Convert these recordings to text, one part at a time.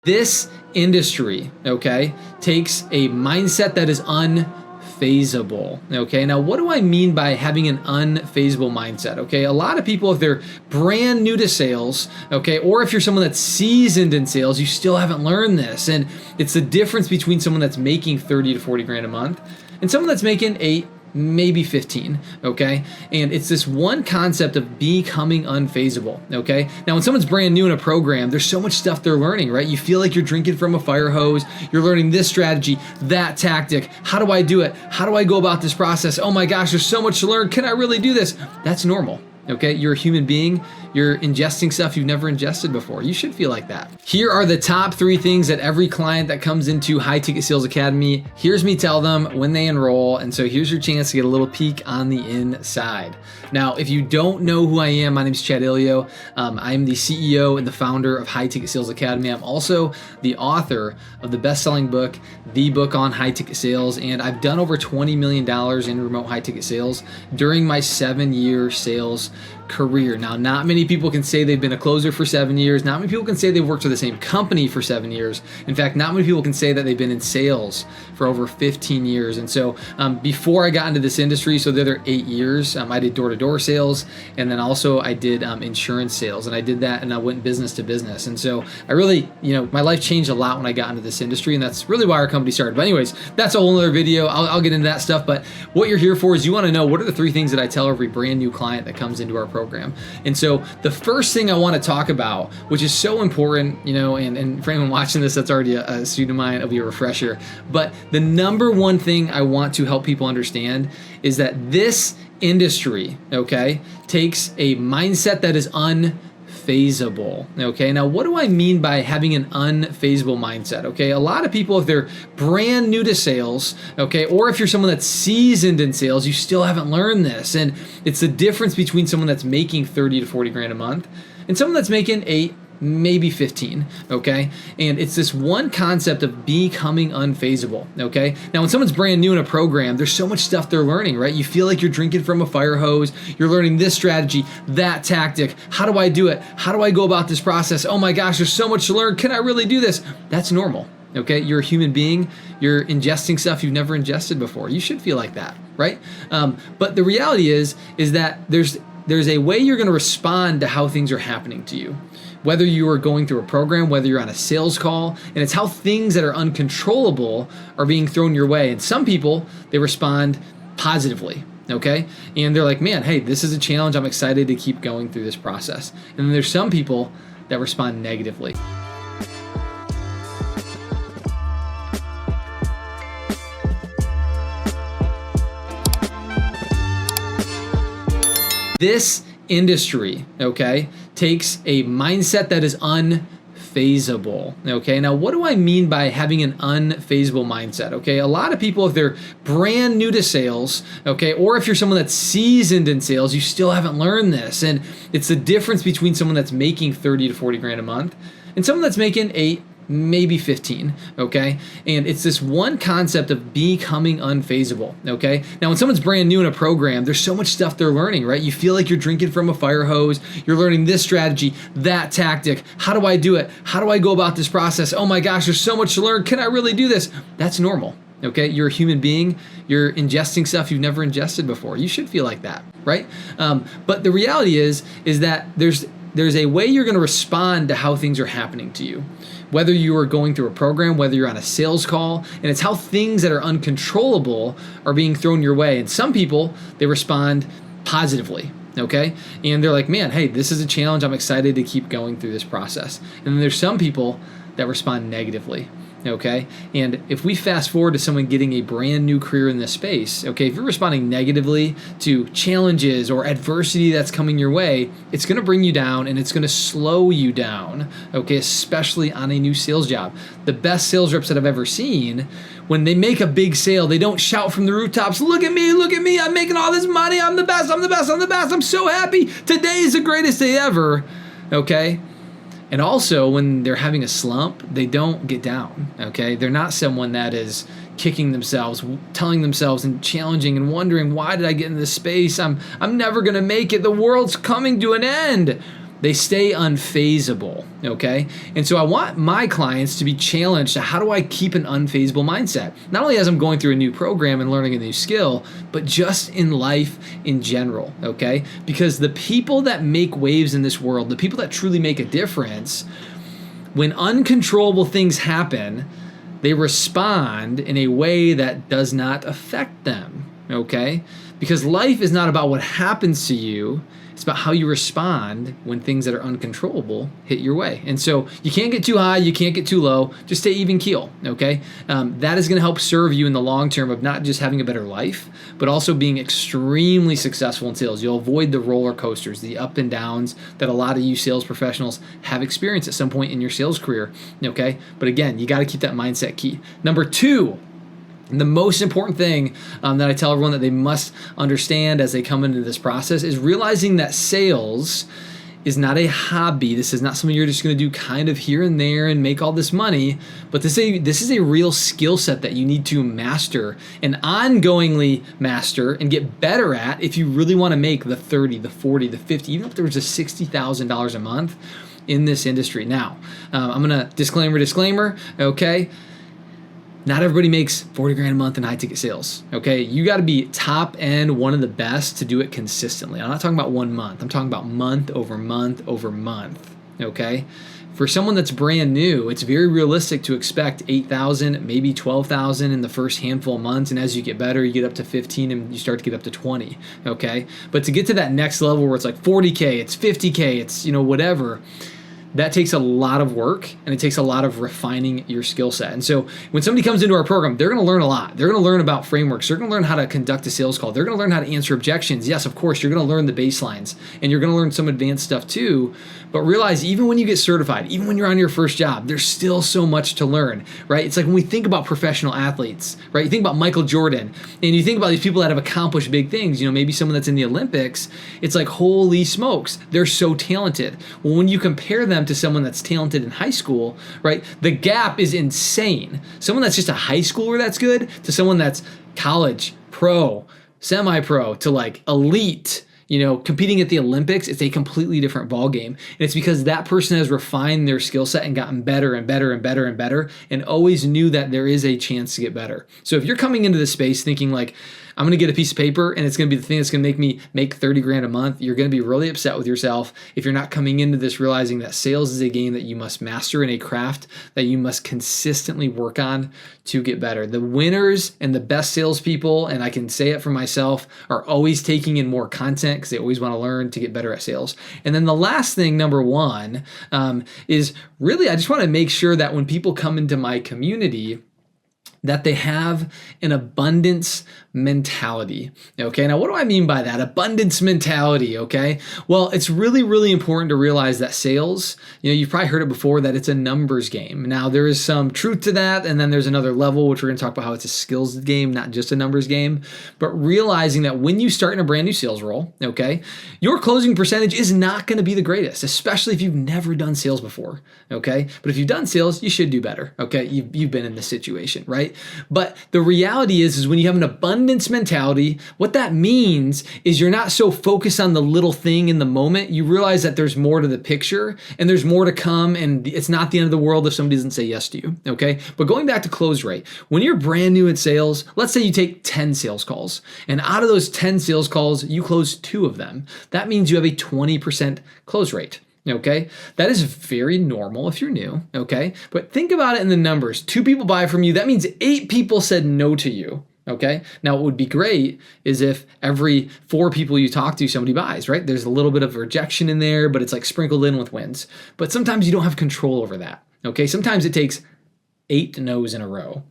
This industry, okay, takes a mindset that is unfeasible. Okay, now what do I mean by having an unfeasible mindset? Okay, a lot of people, if they're brand new to sales, okay, or if you're someone that's seasoned in sales, you still haven't learned this. And it's the difference between someone that's making 30 to 40 grand a month and someone that's making 8, maybe 15, okay? And it's this one concept of becoming unfeasible, okay? Now, when someone's brand new in a program, there's so much stuff they're learning, right? You feel like you're drinking from a fire hose. You're learning this strategy, that tactic. How do I do it? How do I go about this process? Oh my gosh, there's so much to learn. Can I really do this? That's normal. Okay, you're a human being. You're ingesting stuff you've never ingested before. You should feel like that. Here are the top 3 things that every client that comes into High Ticket Sales Academy hears me tell them when they enroll. And so here's your chance to get a little peek on the inside. Now, if you don't know who I am, my name is Aleo. I'm the CEO and the founder of High Ticket Sales Academy. I'm also the author of the best-selling book, The Book on High Ticket Sales. And I've done over $20 million in remote high ticket sales during my 7-year sales career. Now, not many people can say they've been a closer for 7 years. Not many people can say they've worked for the same company for 7 years. In fact, not many people can say that they've been in sales for over 15 years. And so before I got into this industry, so the other 8 years, I did door-to-door sales. And then also I did insurance sales. And I did that and I went business to business. And so I really, my life changed a lot when I got into this industry. And that's really why our company started. But anyways, that's a whole other video. I'll get into that stuff. But what you're here for is you want to know what are the 3 things that I tell every brand new client that comes into our program. And so the first thing I want to talk about, which is so important, and for anyone watching this that's already a student of mine, it'll be a refresher. But the number one thing I want to help people understand is that this industry, okay, takes a mindset that is unfeasible. Okay, now what do I mean by having an unfeasible mindset? Okay, a lot of people, if they're brand new to sales, okay, or if you're someone that's seasoned in sales, you still haven't learned this. And it's the difference between someone that's making 30 to 40 grand a month and someone that's making 8, maybe 15, okay? And it's this one concept of becoming unfeasible, okay? Now, when someone's brand new in a program, there's so much stuff they're learning, right? You feel like you're drinking from a fire hose. You're learning this strategy, that tactic. How do I do it? How do I go about this process? Oh my gosh, there's so much to learn. Can I really do this? That's normal, okay? You're a human being. You're ingesting stuff you've never ingested before. You should feel like that, right? But the reality is that there's a way you're going to respond to how things are happening to you. Whether you are going through a program, whether you're on a sales call, and it's how things that are uncontrollable are being thrown your way. And some people, they respond positively, okay? And they're like, man, hey, this is a challenge. I'm excited to keep going through this process. And then there's some people that respond negatively. This industry, okay, takes a mindset that is unfeasible. Okay, now what do I mean by having an unfeasible mindset? Okay, a lot of people, if they're brand new to sales, okay, or if you're someone that's seasoned in sales, you still haven't learned this. And it's the difference between someone that's making 30 to 40 grand a month and someone that's making 8, maybe 15, okay? And it's this one concept of becoming unfeasible, okay? Now, when someone's brand new in a program, there's so much stuff they're learning, right? You feel like you're drinking from a fire hose. You're learning this strategy, that tactic. How do I do it? How do I go about this process? Oh my gosh, there's so much to learn. Can I really do this? That's normal, okay? You're a human being. You're ingesting stuff you've never ingested before. You should feel like that, right? But the reality is that there's a way you're going to respond to how things are happening to you. Whether you are going through a program, whether you're on a sales call, and it's how things that are uncontrollable are being thrown your way. And some people, they respond positively, okay? And they're like, man, hey, this is a challenge. I'm excited to keep going through this process. And then there's some people that respond negatively. Okay, and if we fast forward to someone getting a brand new career in this space, okay, if you're responding negatively to challenges or adversity that's coming your way, it's going to bring you down and it's going to slow you down, okay, especially on a new sales job. The best sales reps that I've ever seen, when they make a big sale, they don't shout from the rooftops, look at me, I'm making all this money, I'm the best, I'm so happy, today is the greatest day ever, okay? And also, when they're having a slump, they don't get down, okay? They're not someone that is kicking themselves, telling themselves and challenging and wondering, why did I get in this space? I'm never going to make it. The world's coming to an end. They stay unfazable, okay? And so I want my clients to be challenged to how do I keep an unfazable mindset? Not only as I'm going through a new program and learning a new skill, but just in life in general, okay? Because the people that make waves in this world, the people that truly make a difference, when uncontrollable things happen, they respond in a way that does not affect them, okay? Because life is not about what happens to you. It's about how you respond when things that are uncontrollable hit your way. And so you can't get too high, you can't get too low, just stay even keel, okay? That is gonna help serve you in the long term of not just having a better life, but also being extremely successful in sales. You'll avoid the roller coasters, the up and downs that a lot of you sales professionals have experienced at some point in your sales career, okay? But again, you gotta keep that mindset key. Number 2, the most important thing that I tell everyone that they must understand as they come into this process is realizing that sales is not a hobby. This is not something you're just going to do kind of here and there and make all this money, but this is a real skill set that you need to master and ongoingly master and get better at if you really want to make the 30, the 40, the 50, even if there was a $60,000 a month in this industry. Now, I'm going to disclaimer, okay? Not everybody makes 40 grand a month in high ticket sales, okay? You got to be top end, one of the best to do it consistently. I'm not talking about 1 month. I'm talking about month over month over month, okay? For someone that's brand new, it's very realistic to expect 8,000, maybe 12,000 in the first handful of months. And as you get better, you get up to 15 and you start to get up to 20, okay? But to get to that next level where it's like 40K, it's 50K, it's, whatever, that takes a lot of work and it takes a lot of refining your skill set. And so when somebody comes into our program, they're going to learn a lot. They're going to learn about frameworks. They're going to learn how to conduct a sales call. They're going to learn how to answer objections. Yes, of course, you're going to learn the baselines and you're going to learn some advanced stuff too. But realize even when you get certified, even when you're on your first job, there's still so much to learn, right? It's like when we think about professional athletes, right? You think about Michael Jordan and you think about these people that have accomplished big things, maybe someone that's in the Olympics, it's like, holy smokes, they're so talented. Well, when you compare them to someone that's talented in high school, right, the gap is insane. Someone that's just a high schooler that's good to someone that's college, pro, semi-pro to like elite, competing at the Olympics, it's a completely different ballgame. And it's because that person has refined their skill set and gotten better and better and better and better and always knew that there is a chance to get better. So if you're coming into this space thinking like, I'm going to get a piece of paper and it's going to be the thing that's going to make me make 30 grand a month, you're going to be really upset with yourself if you're not coming into this realizing that sales is a game that you must master and a craft that you must consistently work on to get better. The winners and the best salespeople, and I can say it for myself, are always taking in more content because they always want to learn to get better at sales. And then the last thing, number 1, is really I just want to make sure that when people come into my community, that they have an abundance mentality, okay? Now, what do I mean by that? Abundance mentality, okay? Well, it's really, really important to realize that sales, you've probably heard it before, that it's a numbers game. Now, there is some truth to that, and then there's another level, which we're gonna talk about how it's a skills game, not just a numbers game, but realizing that when you start in a brand new sales role, okay, your closing percentage is not gonna be the greatest, especially if you've never done sales before, okay? But if you've done sales, you should do better, okay? You've been in this situation, right? But the reality is when you have an abundance mentality, what that means is you're not so focused on the little thing in the moment. You realize that there's more to the picture and there's more to come, and it's not the end of the world if somebody doesn't say yes to you, okay? But going back to close rate, when you're brand new in sales, let's say you take 10 sales calls, and out of those 10 sales calls, you close 2 of them. That means you have a 20% close rate. Okay, that is very normal if you're new, okay? But think about it in the numbers. 2 people buy from you, that means 8 people said no to you, okay? Now, what would be great is if every 4 people you talk to, somebody buys, right? There's a little bit of rejection in there, but it's like sprinkled in with wins. But sometimes you don't have control over that, okay? Sometimes it takes 8 no's in a row,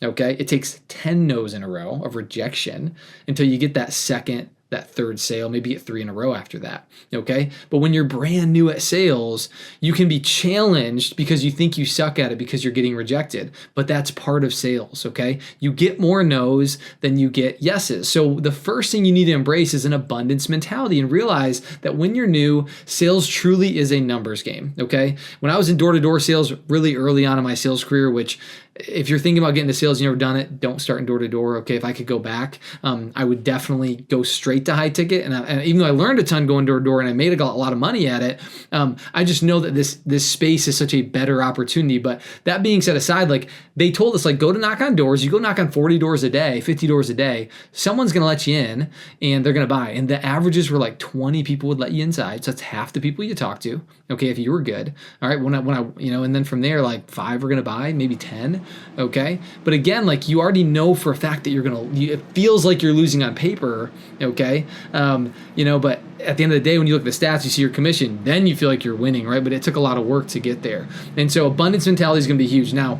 okay? It takes 10 no's in a row of rejection until you get that second, that third sale, maybe get 3 in a row after that, okay? But when you're brand new at sales, you can be challenged because you think you suck at it because you're getting rejected, but that's part of sales, okay? You get more no's than you get yeses. So the first thing you need to embrace is an abundance mentality and realize that when you're new, sales truly is a numbers game, okay? When I was in door-to-door sales really early on in my sales career, which if you're thinking about getting into sales, you've never done it, don't start in door to door. Okay, if I could go back, I would definitely go straight to high ticket. And even though I learned a ton going door to door and I made a lot of money at it, I just know that this space is such a better opportunity. But that being set aside, like they told us, like go to knock on doors. You go knock on 40 doors a day, 50 doors a day. Someone's gonna let you in, and they're gonna buy. And the averages were like 20 people would let you inside, so that's half the people you talk to. Okay, if you were good. All right, when I and then from there, like 5 are gonna buy, maybe 10. Okay, but again, like you already know for a fact that it feels like you're losing on paper. Okay, but at the end of the day, when you look at the stats, you see your commission, then you feel like you're winning, right? But it took a lot of work to get there, and so abundance mentality is gonna be huge. Now,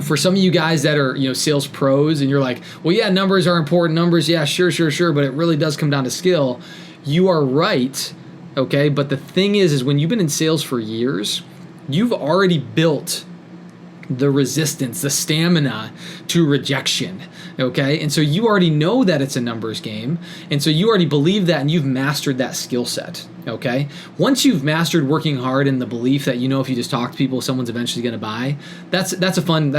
for some of you guys that are, sales pros and you're like, well, yeah, numbers are important. Numbers, yeah, sure. But it really does come down to skill. You are right. Okay. But the thing is when you've been in sales for years, you've already built the resistance, the stamina to rejection. Okay. And so you already know that it's a numbers game. And so you already believe that and you've mastered that skill set. Okay. Once you've mastered working hard and the belief that, if you just talk to people, someone's eventually going to buy, that's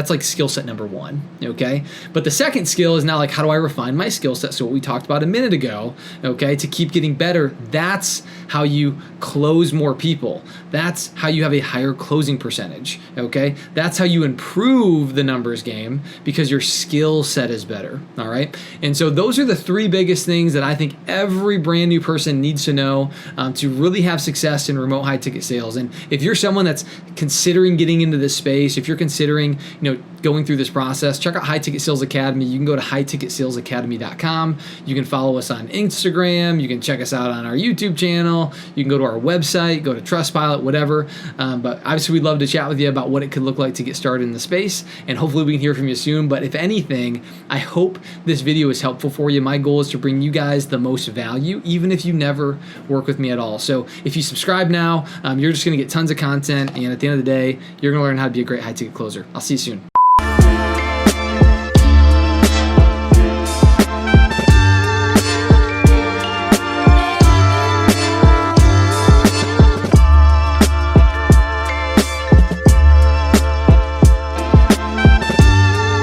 like skill set number 1. Okay. But the second skill is now like, how do I refine my skill set? So what we talked about a minute ago, okay, to keep getting better, that's how you close more people. That's how you have a higher closing percentage. Okay. That's how you improve the numbers game because your skill set is better. All right. And so those are the 3 biggest things that I think every brand new person needs to know to really have success in remote high ticket sales. And if you're someone that's considering getting into this space, if you're considering, going through this process, check out High Ticket Sales Academy. You can go to highticketsalesacademy.com. You can follow us on Instagram. You can check us out on our YouTube channel. You can go to our website, go to Trustpilot, whatever. But obviously, we'd love to chat with you about what it could look like to get started in the space. And hopefully we can hear from you soon. But if anything, I hope this video is helpful for you. My goal is to bring you guys the most value, even if you never work with me at all. So if you subscribe now, you're just going to get tons of content. And at the end of the day, you're going to learn how to be a great high ticket closer. I'll see you soon.